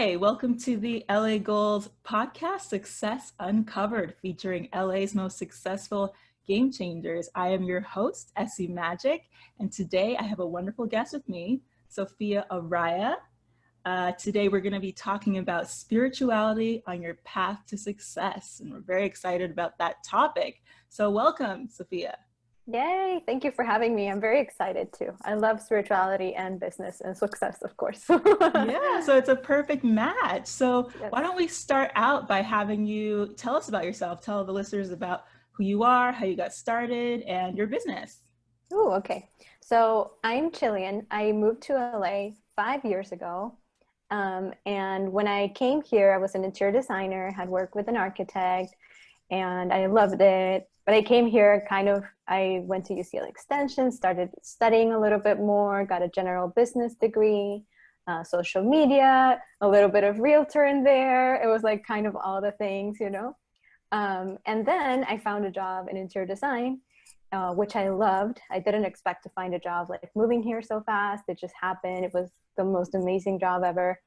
Hi, welcome to the LA Gold podcast, Success Uncovered, featuring LA's most successful game changers. I am your host, Essie Magic, and today I have a wonderful guest with me, Sofia Araya. Today we're going to be talking about spirituality on your path to success, and we're very excited about that topic. So welcome, Sofia. Yay, thank you for having me. I'm very excited too. I love spirituality and business and success, of course. Yeah, so it's a perfect match. So Yes. why don't we start out by having you tell us about yourself, tell the listeners about who you are, how you got started, and your business. Oh, okay. So I'm Chilean. I moved to LA 5 years ago. And when I came here, I was an interior designer, had worked with an architect, and I loved it. But I came here I went to UCLA Extension, started studying a little bit more, got a general business degree, social media, a little bit of realtor in there. It was like kind of all the things, you know. And then I found a job in interior design, which I loved. I didn't expect to find a job like moving here so fast. It just happened. It was the most amazing job ever.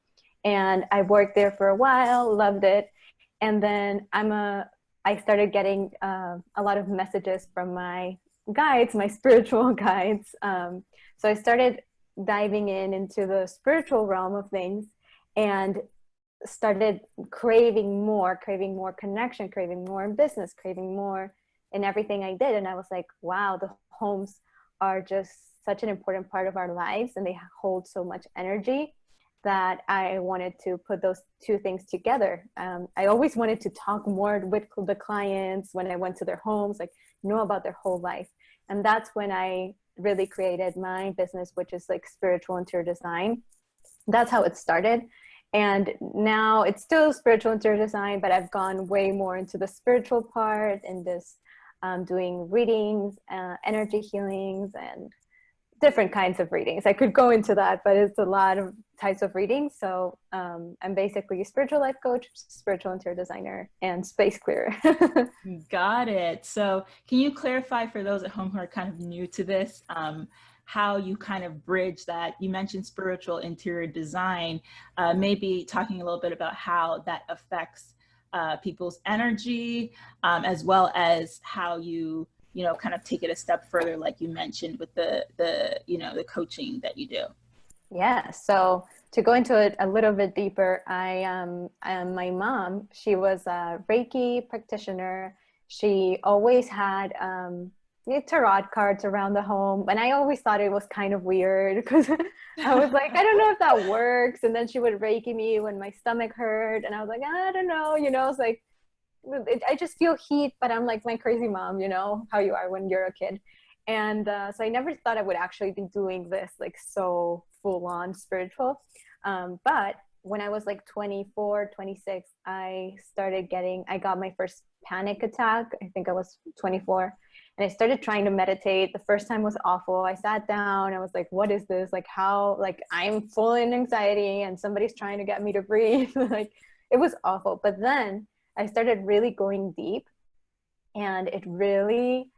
And I worked there for a while, loved it. And then I started getting a lot of messages from my guides, my spiritual guides. So I started diving into the spiritual realm of things and started craving more connection, craving more in business, craving more in everything I did. And I was like, wow, the homes are just such an important part of our lives, and they hold so much energy that I wanted to put those two things together. I always wanted to talk more with the clients when I went to their homes, like know about their whole life. And that's when I really created my business, which is like spiritual interior design. That's how it started. And now it's still spiritual interior design, but I've gone way more into the spiritual part and this doing readings, energy healings, and different kinds of readings. I could go into that, but it's a lot of types of readings. So I'm basically a spiritual life coach, spiritual interior designer, and space clearer. Got it. So can you clarify for those at home who are kind of new to this, how you kind of bridge that? You mentioned spiritual interior design, maybe talking a little bit about how that affects people's energy, as well as how you kind of take it a step further, like you mentioned with the coaching that you do. Yeah. So to go into it a little bit deeper, my mom, she was a Reiki practitioner. She always had tarot cards around the home. And I always thought it was kind of weird because I was like, I don't know if that works. And then she would Reiki me when my stomach hurt. And I was like, I don't know, it's like, I just feel heat, but I'm like my crazy mom, how you are when you're a kid. And so I never thought I would actually be doing this like so full on spiritual. But when I was like 24, 26, I got my first panic attack. I think I was 24. And I started trying to meditate. The first time was awful. I sat down. I was like, what is this? Like how, like I'm full in anxiety and somebody's trying to get me to breathe. Like it was awful. But then I started really going deep, and it really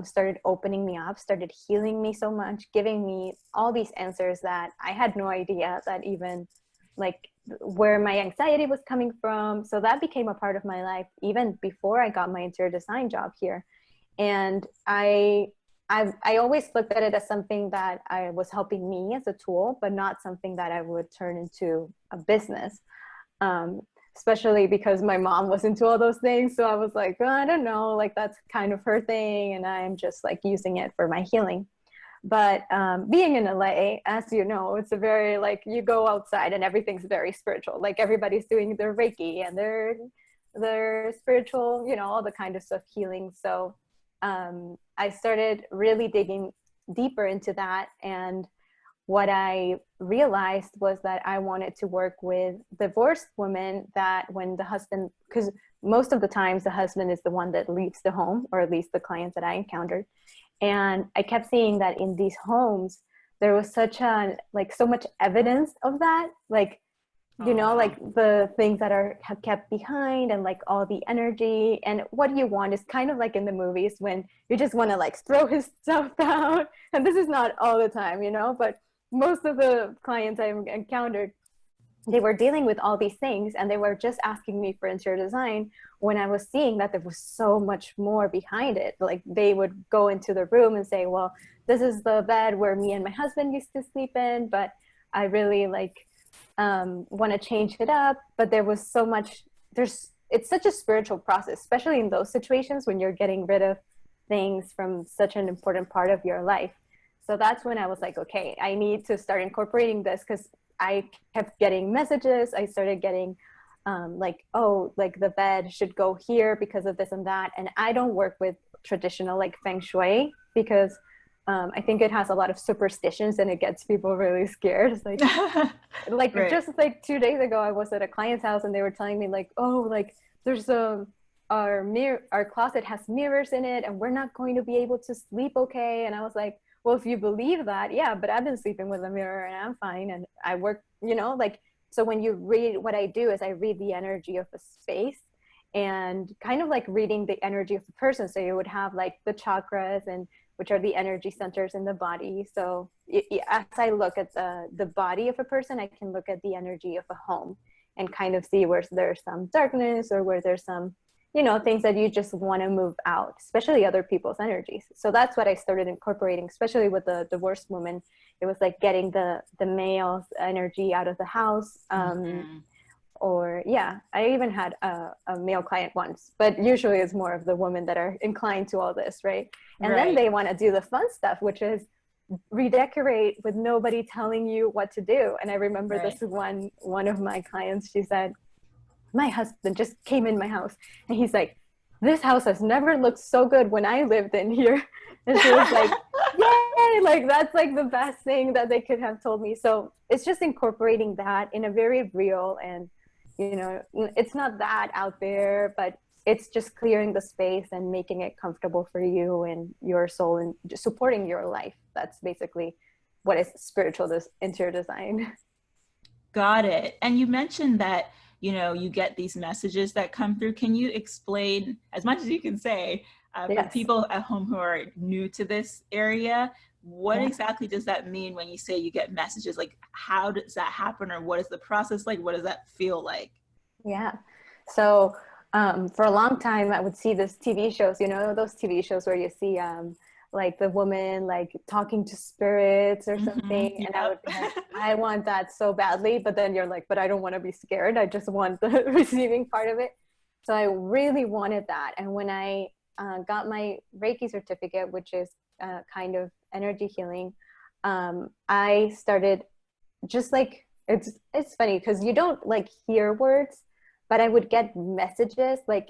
started opening me up, started healing me so much, giving me all these answers that I had no idea that even like where my anxiety was coming from. So that became a part of my life even before I got my interior design job here. And I always looked at it as something that I was helping me as a tool, but not something that I would turn into a business. Especially because my mom was into all those things. So I was like, oh, I don't know, like that's kind of her thing. And I'm just like using it for my healing. But being in LA, as you know, it's a very like you go outside and everything's very spiritual. Like everybody's doing their Reiki and their spiritual, all the kind of stuff, healing. So I started really digging deeper into that. And what I realized was that I wanted to work with divorced women that when the husband, because most of the times the husband is the one that leaves the home, or at least the clients that I encountered. And I kept seeing that in these homes, there was so much evidence of that, like, like the things that are kept behind and like all the energy. And what you want is kind of like in the movies when you just want to like throw his stuff down. And this is not all the time, but most of the clients I've encountered, they were dealing with all these things and they were just asking me for interior design when I was seeing that there was so much more behind it. Like they would go into the room and say, well, this is the bed where me and my husband used to sleep in, but I really like want to change it up. But there was so much, it's such a spiritual process, especially in those situations when you're getting rid of things from such an important part of your life. So that's when I was like, okay, I need to start incorporating this, because I kept getting messages. I started getting like, oh, like the bed should go here because of this and that. And I don't work with traditional like feng shui because I think it has a lot of superstitions and it gets people really scared. It's like Right. just like 2 days ago, I was at a client's house and they were telling me like, oh, like there's our closet has mirrors in it and we're not going to be able to sleep okay. And I was like, well, if you believe that, yeah, but I've been sleeping with a mirror and I'm fine. And I work, like, so when you read, what I do is I read the energy of a space and kind of like reading the energy of the person. So you would have like the chakras, and which are the energy centers in the body. So as I look at the body of a person, I can look at the energy of a home and kind of see where there's some darkness or where there's some things that you just want to move out, especially other people's energies. So that's what I started incorporating, especially with the divorced woman. It was like getting the male's energy out of the house. Or yeah, I even had a male client once, but usually it's more of the women that are inclined to all this, right? And then they want to do the fun stuff, which is redecorate with nobody telling you what to do. And I remember this one of my clients, she said, my husband just came in my house and he's like, this house has never looked so good when I lived in here. And she was like, yay, like that's like the best thing that they could have told me. So it's just incorporating that in a very real, and it's not that out there, but it's just clearing the space and making it comfortable for you and your soul and just supporting your life. That's basically what is spiritual interior design. Got it. And you mentioned that you get these messages that come through. Can you explain as much as you can say for people at home who are new to this area, what exactly does that mean when you say you get messages? Like, how does that happen, or what is the process like? What does that feel like? Yeah. So for a long time, I would see this TV shows, those TV shows where you see like the woman like talking to spirits or something. And I would be like, I want that so badly. But then you're like, but I don't want to be scared. I just want the receiving part of it. So I really wanted that. And when I got my Reiki certificate, which is kind of energy healing, I started just like, it's funny because you don't like hear words, but I would get messages like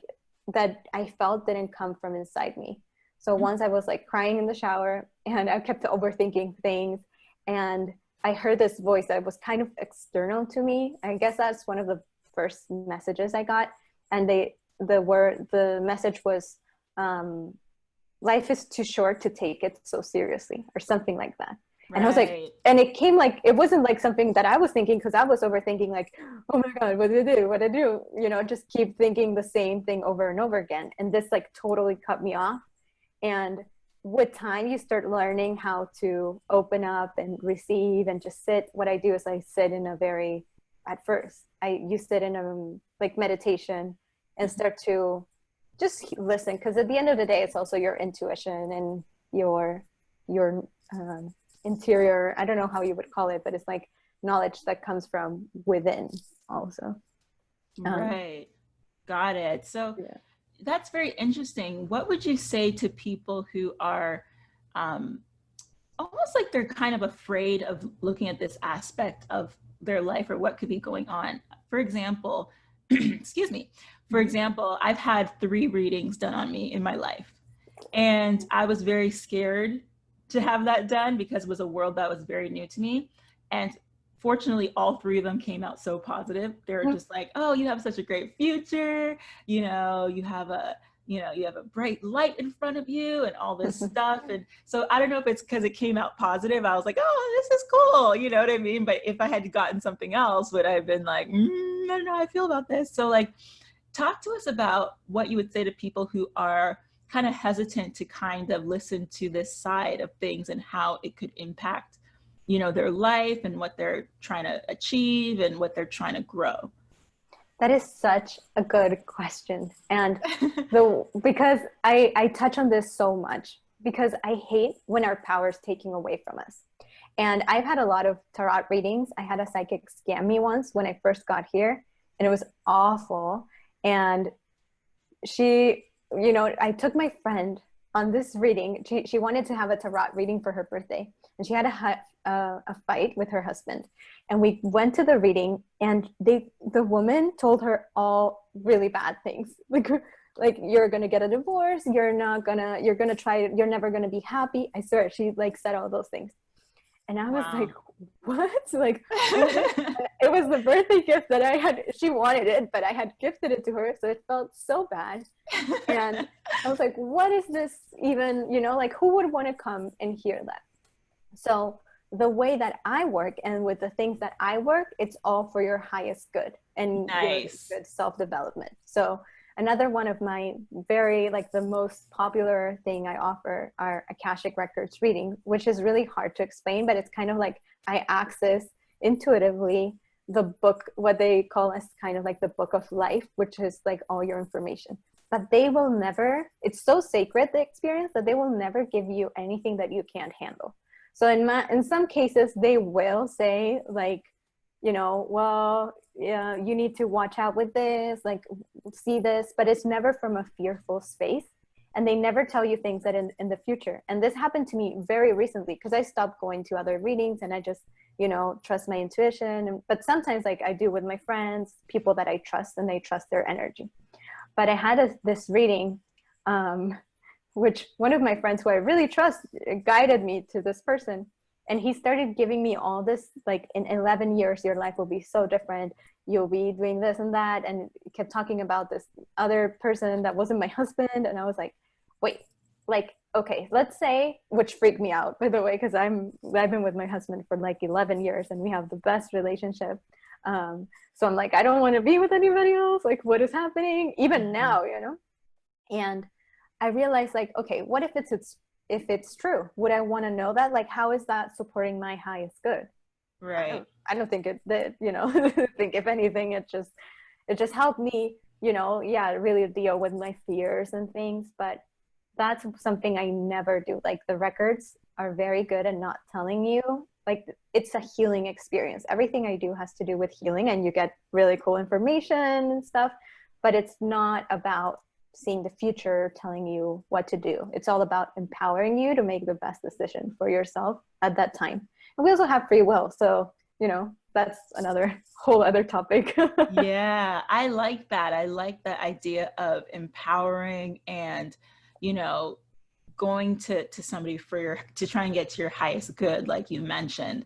that I felt didn't come from inside me. So once I was like crying in the shower and I kept overthinking things, and I heard this voice that was kind of external to me. I guess that's one of the first messages I got. And the message was, life is too short to take it so seriously, or something like that. And I was like, and it came like, it wasn't like something that I was thinking, because I was overthinking like, oh my God, what did I do? What did I do? Just keep thinking the same thing over and over again. And this like totally cut me off. And with time, you start learning how to open up and receive and just sit. What I do is I sit in you sit in a like meditation and start to just listen. Because at the end of the day, it's also your intuition and your interior, I don't know how you would call it, but it's like knowledge that comes from within also. Right. Got it. So that's very interesting. What would you say to people who are almost like they're kind of afraid of looking at this aspect of their life or what could be going on? For example, excuse me. For example, I've had 3 readings done on me in my life, and I was very scared to have that done because it was a world that was very new to me. And fortunately, all 3 of them came out so positive. They were just like, oh, you have such a great future. You have a bright light in front of you and all this stuff. And so I don't know if it's because it came out positive. I was like, oh, this is cool. You know what I mean? But if I had gotten something else, would I have been like, I don't know how I feel about this. So like, talk to us about what you would say to people who are kind of hesitant to kind of listen to this side of things and how it could impact you know, their life and what they're trying to achieve and what they're trying to grow? That is such a good question. And because I touch on this so much, because I hate when our power is taken away from us. And I've had a lot of tarot readings. I had a psychic scam me once when I first got here, and it was awful. And she, you know, I took my friend on this reading. She wanted to have a tarot reading for her birthday, and she had a fight with her husband. And we went to the reading, and the woman told her all really bad things, like you're gonna get a divorce, you're gonna try, you're never gonna be happy. I swear, she like said all those things. And I was like, what? Like, it was the birthday gift that I had. She wanted it, but I had gifted it to her. So it felt so bad. And I was like, what is this even, you know, like who would want to come and hear that? So the way that I work and with the things that I work, it's all for your highest good and your good self-development. So another one of my very, like the most popular thing I offer are Akashic Records reading, which is really hard to explain, but it's kind of like I access intuitively the book, what they call as kind of like the book of life, which is like all your information. But they will never, it's so sacred, the experience, that they will never give you anything that you can't handle. So in some cases, they will say like, you know, well, yeah, you need to watch out with this, like see this, but it's never from a fearful space. And they never tell you things that in the future. And this happened to me very recently because I stopped going to other readings and I just, you know, trust my intuition. But sometimes like I do with my friends, people that I trust and they trust their energy. But I had this reading, which one of my friends who I really trust guided me to this person. And he started giving me all this, like in 11 years, your life will be so different. You'll be doing this and that. And kept talking about this other person that wasn't my husband. And I was like, wait, like, okay, let's say, which freaked me out, by the way, because I've been with my husband for like 11 years and we have the best relationship. So I'm like, I don't want to be with anybody else. Like, what is happening? Even now, you know? And I realized like, okay, what if it's true? Would I want to know that? Like, how is that supporting my highest good? Right. I don't think it did, you know. I think if anything, it just helped me, you know, yeah, really deal with my fears and things. But that's something I never do. Like the records are very good at not telling you. Like it's a healing experience. Everything I do has to do with healing, and you get really cool information and stuff. But it's not about seeing the future, telling you what to do. It's all about empowering you to make the best decision for yourself at that time. And we also have free will. So, you know, that's another whole other topic. Yeah, I like that. I like the idea of empowering and, you know, going to somebody to try and get to your highest good, like you mentioned,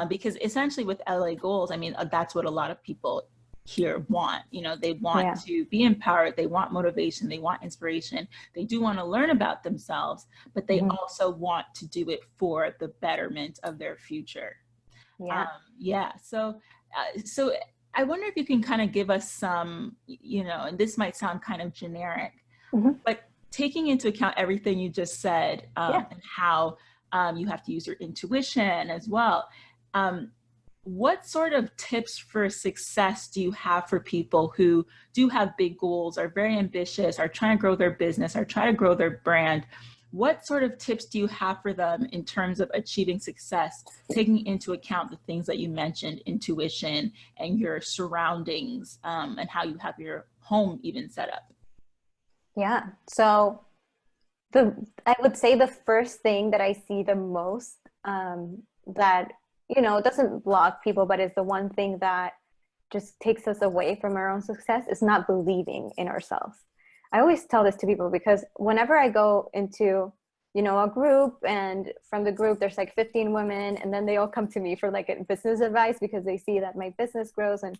because essentially with LA goals, I mean, that's what a lot of people here want. You know, they want to be empowered, they want motivation, they want inspiration, they do want to learn about themselves, but they also want to do it for the betterment of their future. So I wonder if you can kind of give us some, you know, and this might sound kind of generic, but taking into account everything you just said, and how you have to use your intuition as well, what sort of tips for success do you have for people who do have big goals, are very ambitious, are trying to grow their business, are trying to grow their brand? What sort of tips do you have for them in terms of achieving success, taking into account the things that you mentioned, intuition and your surroundings, and how you have your home even set up? Yeah. So I would say the first thing that I see the most, that, you know, doesn't block people, but is the one thing that just takes us away from our own success, is not believing in ourselves. I always tell this to people because whenever I go into, you know, a group, and from the group there's like 15 women, and then they all come to me for like business advice because they see that my business grows. And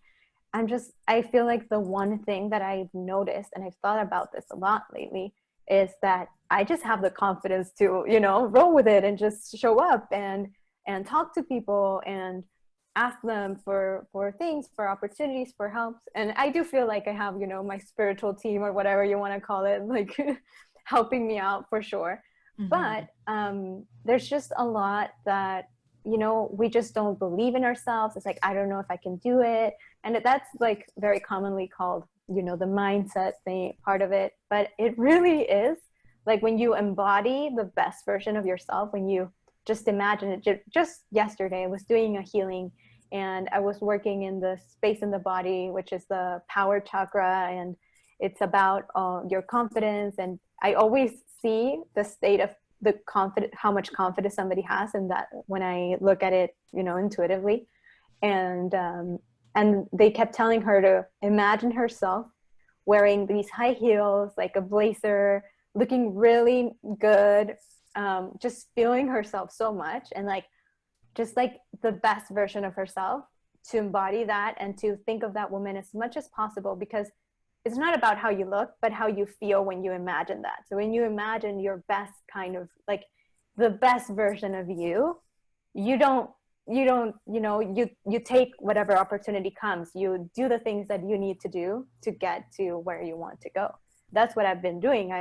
I feel like the one thing that I've noticed, and I've thought about this a lot lately, is that I just have the confidence to, you know, roll with it and just show up and talk to people and ask them for things, for opportunities, for helps. And I do feel like I have, you know, my spiritual team or whatever you want to call it, like helping me out for sure. But there's just a lot that you know, we just don't believe in ourselves. It's like, I don't know if I can do it. And that's like very commonly called, you know, the mindset thing, part of it. But it really is like when you embody the best version of yourself, when you just imagine it. Just yesterday, I was doing a healing and I was working in the space in the body, which is the power chakra. And it's about your confidence. And I always see the state of the confident, how much confidence somebody has, and that when I look at it, you know, intuitively. And they kept telling her to imagine herself wearing these high heels, like a blazer, looking really good, just feeling herself so much, and like just like the best version of herself, to embody that and to think of that woman as much as possible, because it's not about how you look, but how you feel when you imagine that. So when you imagine your best kind of like the best version of you, you don't, you know, you take whatever opportunity comes, you do the things that you need to do to get to where you want to go. That's what I've been doing.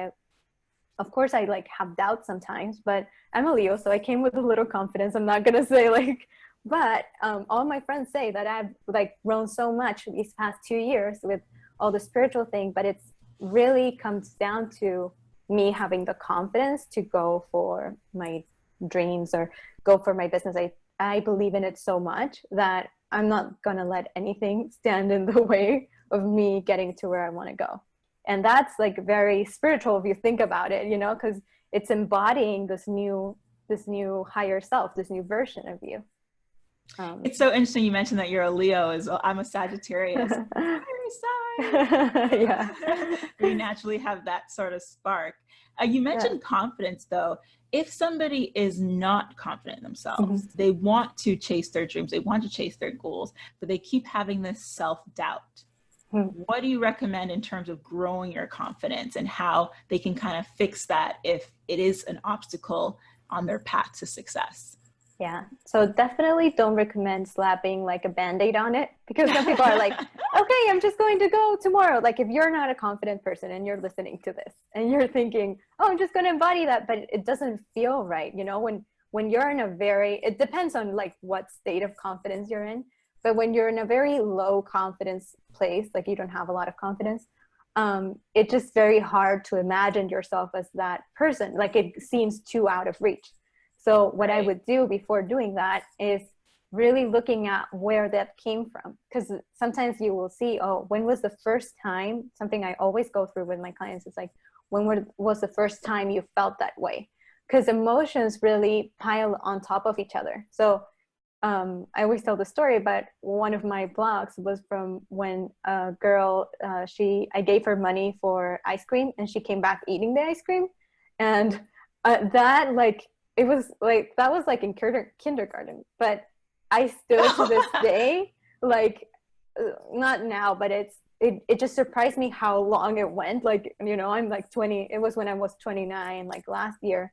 Of course, I like have doubts sometimes, but I'm a Leo, so I came with a little confidence. I'm not gonna say like, but all my friends say that I've like grown so much these past 2 years with all the spiritual thing, but it's really comes down to me having the confidence to go for my dreams or go for my business. I believe in it so much that I'm not gonna let anything stand in the way of me getting to where I want to go. And that's like very spiritual if you think about it, you know, because it's embodying this new higher self, this new version of you. It's so interesting you mentioned that you're a Leo as well. I'm a Sagittarius. Yeah. We naturally have that sort of spark. You mentioned confidence though. If somebody is not confident in themselves, they want to chase their dreams, they want to chase their goals, but they keep having this self-doubt. What do you recommend in terms of growing your confidence and how they can kind of fix that if it is an obstacle on their path to success? Yeah, so definitely don't recommend slapping like a band-aid on it, because some people are like, okay, I'm just going to go tomorrow. Like if you're not a confident person and you're listening to this and you're thinking, oh, I'm just going to embody that, but it doesn't feel right. You know, when you're in a very, it depends on like what state of confidence you're in, but when you're in a very low confidence place, like you don't have a lot of confidence, it's just very hard to imagine yourself as that person. Like it seems too out of reach. So what I would do before doing that is really looking at where that came from. Because sometimes you will see, oh, when was the first time, something I always go through with my clients is like, when was the first time you felt that way? Because emotions really pile on top of each other. So I always tell the story, but one of my blogs was from when a girl, I gave her money for ice cream and she came back eating the ice cream. And that like, it was like, that was like in kindergarten, but I still to this day, like, not now, but it just surprised me how long it went. Like, you know, I'm like 20, it was when I was 29, like last year.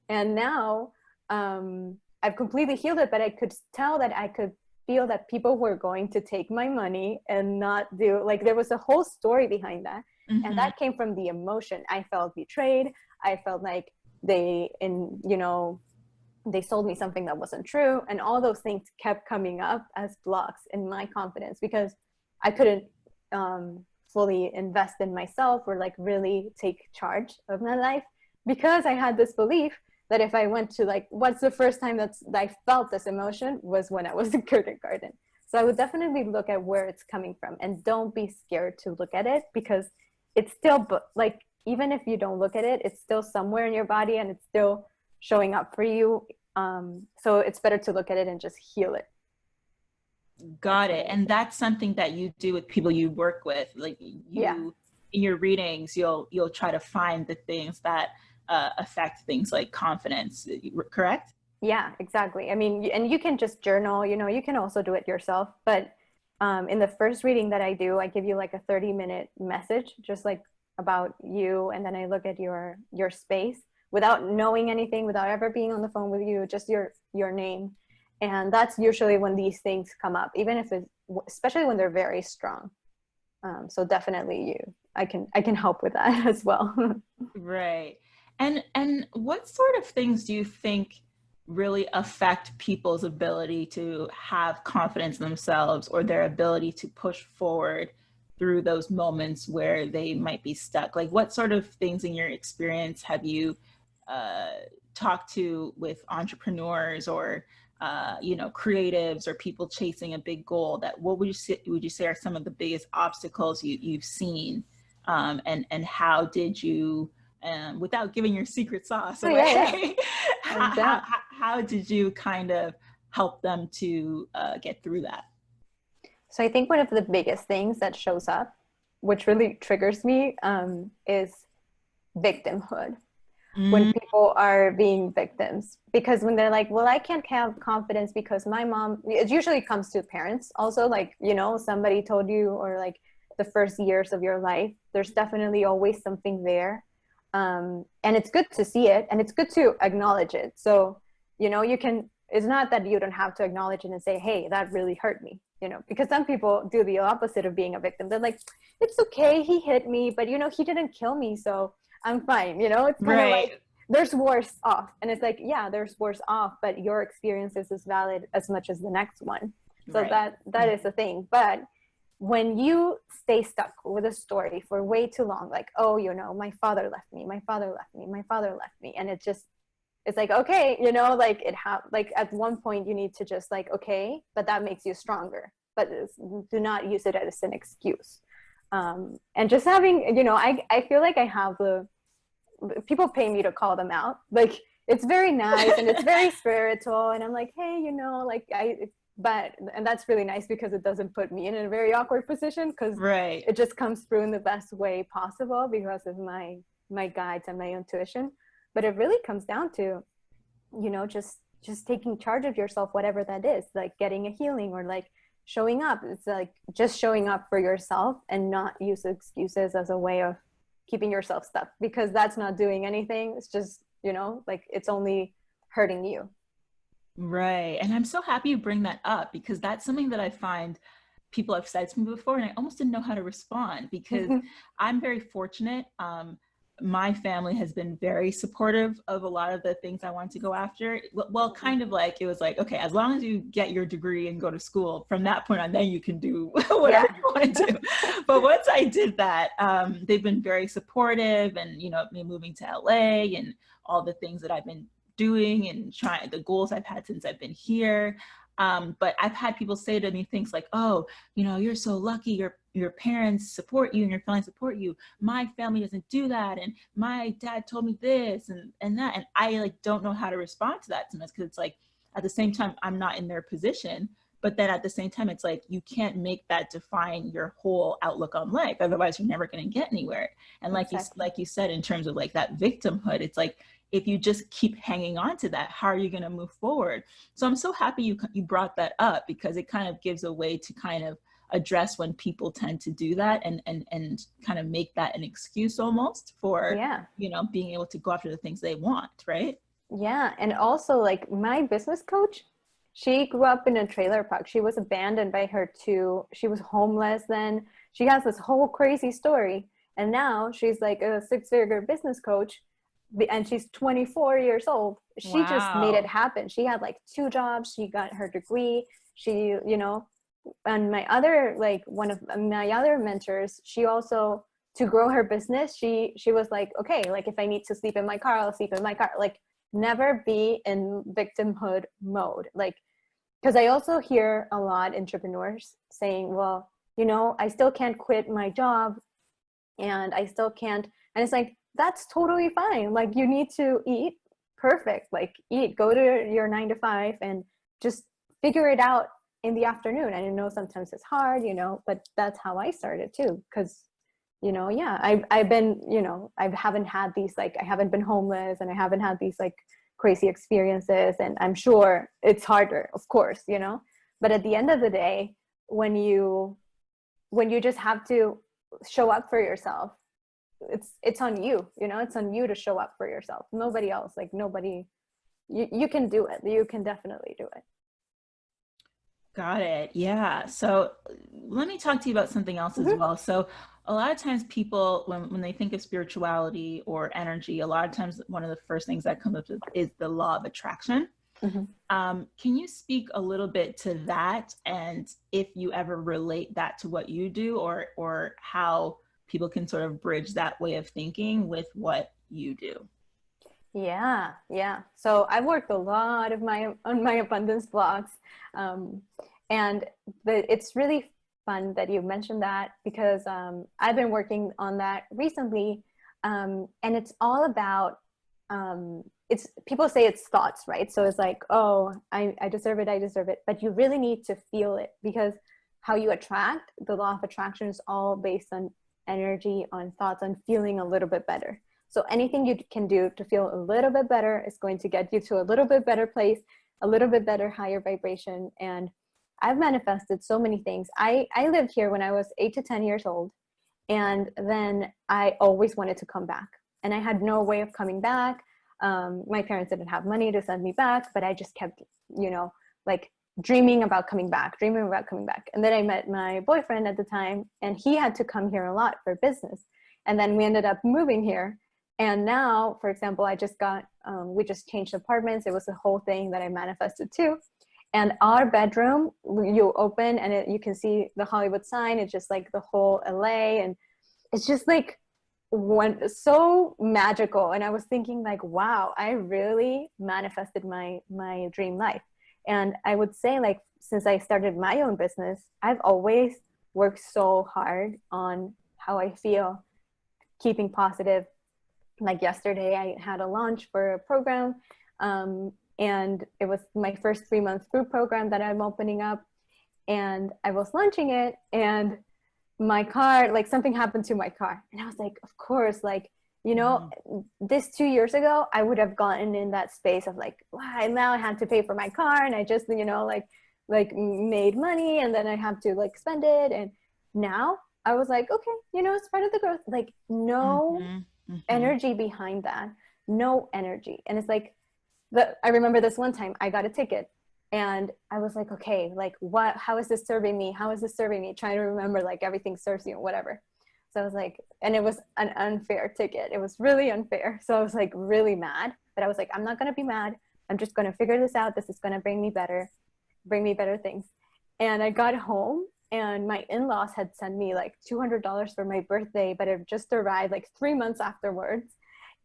And now I've completely healed it, but I could tell that I could feel that people were going to take my money and not do, like, there was a whole story behind that. And that came from the emotion. I felt betrayed. I felt like they sold me something that wasn't true, and all those things kept coming up as blocks in my confidence because I couldn't fully invest in myself or like really take charge of my life, because I had this belief that if I went to like, what's the first time that I felt this emotion was when I was in kindergarten. So I would definitely look at where it's coming from, and don't be scared to look at it, because it's still like, even if you don't look at it, it's still somewhere in your body and it's still showing up for you. So it's better to look at it and just heal it. Got it. And that's something that you do with people you work with. Like in your readings, you'll try to find the things that affect things like confidence, correct? Yeah, exactly. I mean, and you can just journal, you know, you can also do it yourself. But in the first reading that I do, I give you like a 30-minute message, just like about you. And then I look at your space without knowing anything, without ever being on the phone with you, just your name. And that's usually when these things come up, even if it's, especially when they're very strong. So definitely I can help with that as well. Right. And what sort of things do you think really affect people's ability to have confidence in themselves or their ability to push forward through those moments where they might be stuck? Like, what sort of things in your experience have you uh, talked to with entrepreneurs or you know, creatives or people chasing a big goal? That what would you say are some of the biggest obstacles you've seen, and how did you, without giving your secret sauce Oh, yeah, yeah. away, I'm down. how did you kind of help them to get through that? So I think one of the biggest things that shows up, which really triggers me, is victimhood. When Mm, people are being victims, because when they're like, well, I can't have confidence because my mom, it usually comes to parents also, like, you know, somebody told you, or like the first years of your life, there's definitely always something there. And it's good to see it, and it's good to acknowledge it. So, you know, you can, it's not that you don't have to acknowledge it and say, hey, that really hurt me, you know, because some people do the opposite of being a victim. They're like, it's okay, he hit me, but you know, he didn't kill me, so I'm fine. You know, it's kind of like right. there's worse off. And it's like, yeah, there's worse off, but your experience is as valid as much as the next one. So Right. that is the thing. But when you stay stuck with a story for way too long, like, oh, you know, my father left me, my father left me, my father left me, and it just, it's like, okay, you know, like like at one point you need to just like, okay, but that makes you stronger, but do not use it as an excuse. And just having, you know, I feel like I have the, people pay me to call them out. Like, it's very nice and it's very spiritual. And I'm like, hey, you know, like but, and that's really nice because it doesn't put me in a very awkward position, because Right. it just comes through in the best way possible because of my guides and my intuition. But it really comes down to, you know, just taking charge of yourself, whatever that is, like getting a healing or like showing up. It's like just showing up for yourself and not use excuses as a way of keeping yourself stuck, because that's not doing anything. It's just, you know, like it's only hurting you. Right. And I'm so happy you bring that up because that's something that I find people have said to me before, and I almost didn't know how to respond because I'm very fortunate. My family has been very supportive of a lot of the things I wanted to go after. Well, kind of like it was like, okay, as long as you get your degree and go to school, from that point on, then you can do whatever Yeah. you want to do. But once I did that, they've been very supportive, and you know, me moving to LA and all the things that I've been doing and trying, the goals I've had since I've been here. But I've had people say to me things like, oh, you know, you're so lucky, your parents support you and your family support you. My family doesn't do that. And my dad told me this and that. And I like don't know how to respond to that sometimes, because it's like at the same time, I'm not in their position. But then at the same time, it's like you can't make that define your whole outlook on life. Otherwise, you're never going to get anywhere. And Exactly. like you said, in terms of like that victimhood, it's like if you just keep hanging on to that, how are you going to move forward? So I'm so happy you brought that up, because it kind of gives a way to kind of address when people tend to do that and kind of make that an excuse almost for, Yeah. you know, being able to go after the things they want, right? Yeah. And also, like, my business coach, she grew up in a trailer park. She was abandoned by her two. She was homeless then. She has this whole crazy story. And now she's like a six-figure business coach, and she's 24 years old. She just made it Wow. happen. She had like two jobs. She got her degree. She, you know, and my other, like one of my other mentors, she also, to grow her business, she was like, okay, like if I need to sleep in my car, I'll sleep in my car. Like, never be in victimhood mode. Like, because I also hear a lot entrepreneurs saying, well, you know, I still can't quit my job, and I still can't, and it's like, that's totally fine. Like, you need to eat, perfect, like eat, go to your 9 to 5 and just figure it out in the afternoon. And I know sometimes it's hard, you know, but that's how I started too. Because, you know, yeah, I've been, you know, I haven't had these, like, I haven't been homeless and I haven't had these like crazy experiences, and I'm sure it's harder, of course, you know, but at the end of the day, when you just have to show up for yourself, it's on you, you know, it's on you to show up for yourself, nobody else. Like, nobody, you can do it, you can definitely do it. Got it. Yeah. So let me talk to you about something else as Mm-hmm. well. So a lot of times people, when they think of spirituality or energy, a lot of times one of the first things that comes up is the law of attraction. Mhm. Can you speak a little bit to that, and if you ever relate that to what you do, or how people can sort of bridge that way of thinking with what you do? Yeah, yeah. So I've worked a lot of my on my abundance blogs, um, and it's really fun that you mentioned that because I've been working on that recently, and it's all about it's people say it's thoughts, right? So it's like, oh, I deserve it, I deserve it, but you really need to feel it because how you attract the law of attraction is all based on energy, on thoughts, on feeling a little bit better. So anything you can do to feel a little bit better is going to get you to a little bit better place, a little bit better, higher vibration. And I've manifested so many things. I lived here when I was 8 to 10 years old. And then I always wanted to come back. And I had no way of coming back. My parents didn't have money to send me back, but I just kept, like dreaming about coming back, dreaming about coming back. And then I met my boyfriend at the time, and he had to come here a lot for business. And then we ended up moving here. And now, for example, we just changed apartments. It was a whole thing that I manifested too. And our bedroom, you open and you can see the Hollywood sign. It's just like the whole LA. And it's just like so magical. And I was thinking like, wow, I really manifested my dream life. And I would say like, since I started my own business, I've always worked so hard on how I feel, keeping positive. Like yesterday I had a launch for a program, and it was my first 3 month group program that I'm opening up, and I was launching it, and my car, like something happened to my car, and I was like, of course, like, this 2 years ago I would have gotten in that space of like, wow, now I have to pay for my car, and I just like made money, and then I have to like spend it. And now I was like, okay, it's part of the growth, like no energy behind that, no energy. And it's like, I remember this one time I got a ticket, and I was like, okay, like how is this serving me, trying to remember like everything serves you, whatever. So I was like, and it was an unfair ticket, it was really unfair. So I was like really mad, but I was like, I'm not going to be mad, I'm just going to figure this out, this is going to bring me better things. And I got home, and my in-laws had sent me like $200 for my birthday, but it just arrived like 3 months afterwards.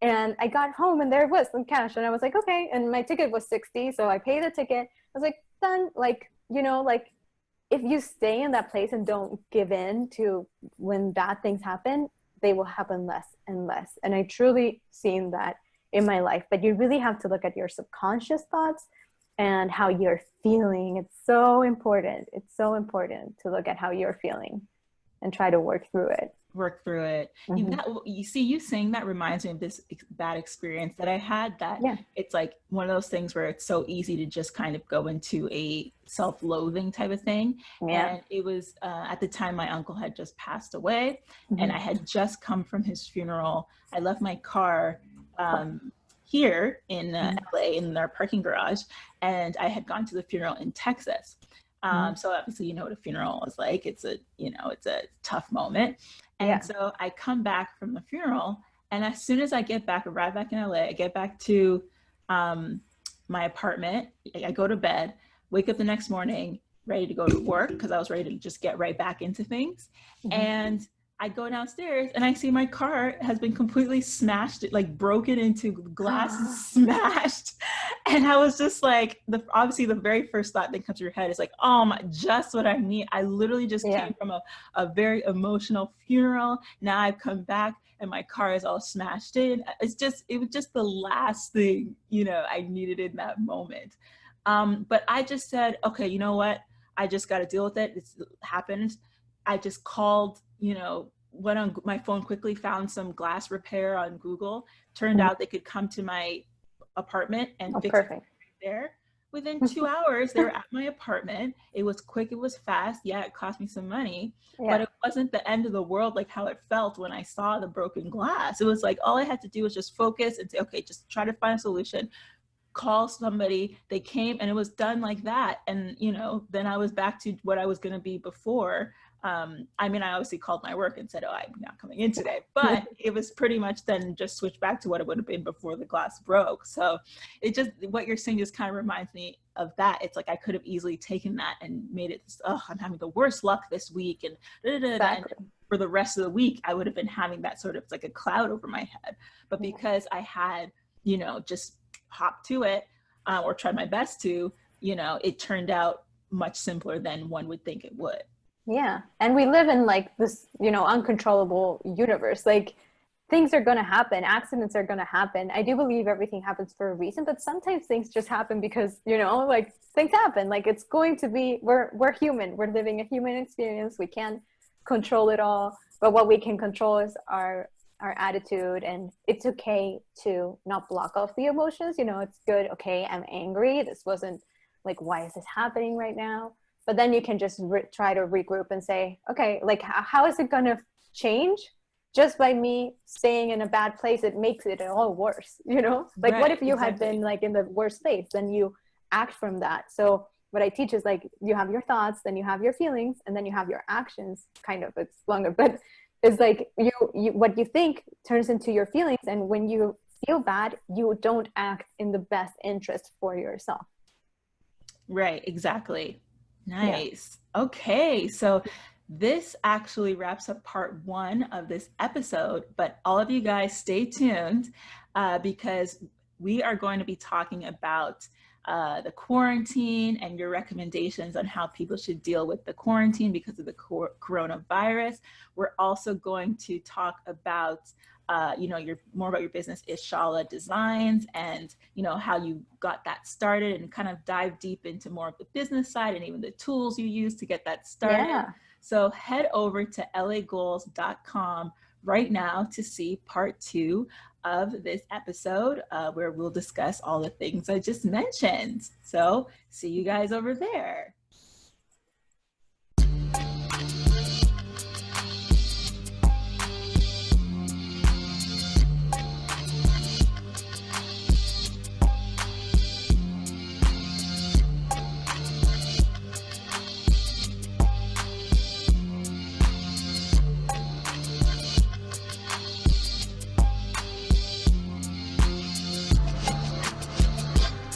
And I got home, and there was some cash, and I was like, okay. And my ticket was 60, so I paid the ticket. I was like, done. Like, like if you stay in that place and don't give in to when bad things happen, they will happen less and less. And I truly seen that in my life. But you really have to look at your subconscious thoughts and how you're feeling. It's so important. It's so important to look at how you're feeling and try to work through it. You see, you saying that reminds me of this bad experience that I had, that it's like one of those things where it's so easy to just kind of go into a self-loathing type of thing. And it was at the time my uncle had just passed away, and I had just come from his funeral. I left my car here in LA in our parking garage, and I had gone to the funeral in Texas. So obviously, what a funeral is like. It's a tough moment. And so I come back from the funeral, and as soon as I arrive back in LA, I get back to my apartment, I go to bed, wake up the next morning, ready to go to work, because I was ready to just get right back into things. And I go downstairs, and I see my car has been completely smashed, like broken into glass and smashed. And I was just like, obviously the very first thought that comes to your head is like, oh my, just what I need. I literally just came from a very emotional funeral. Now I've come back and my car is all smashed in. It was just the last thing, I needed in that moment. But I just said, okay, you know what? I just got to deal with it. It's happened. I just called, went on my phone quickly, found some glass repair on Google. Turned out they could come to my apartment and fix it there. Within 2 hours, they were at my apartment. It was quick, it was fast. Yeah, it cost me some money, but it wasn't the end of the world like how it felt when I saw the broken glass. It was like, all I had to do was just focus and say, okay, just try to find a solution. Call somebody. They came, and it was done like that. And then I was back to what I was going to be before. I mean, I obviously called my work and said, oh, I'm not coming in today, but it was pretty much then just switched back to what it would have been before the glass broke. So it just, what you're saying just kind of reminds me of that. It's like I could have easily taken that and made it, oh, I'm having the worst luck this week, and Exactly. and for the rest of the week, I would have been having that sort of like a cloud over my head. But because I had, you know, just hopped to it, or tried my best to, you know, it turned out much simpler than one would think it would. Yeah. And we live in like this, you know, uncontrollable universe. Like things are going to happen, accidents are going to happen. I do believe everything happens for a reason, but sometimes things just happen because, you know, like things happen. Like it's going to be, we're human. We're living a human experience. We can't control it all, but what we can control is our attitude. And it's okay to not block off the emotions. You know, it's good. Okay, I'm angry. This wasn't like, why is this happening right now? But then you can just try to regroup and say, okay, like how is it going to change? Just by me staying in a bad place, it makes it all worse, you know? Like Right, what if you had exactly. been like in the worst place? Then you act from that. So what I teach is like you have your thoughts, then you have your feelings, and then you have your actions. Kind of, it's longer, but it's like you what you think turns into your feelings, and when you feel bad, you don't act in the best interest for yourself. Right, exactly. Yeah. Nice. Okay, so this actually wraps up part one of this episode, but all of you guys stay tuned, because we are going to be talking about the quarantine and your recommendations on how people should deal with the quarantine because of the coronavirus. We're also going to talk about you know, your more about your business, Ishala Designs, and you know how you got that started, and kind of dive deep into more of the business side and even the tools you use to get that started. Yeah. So head over to lagoals.com right now to see part two of this episode, where we'll discuss all the things I just mentioned. So see you guys over there.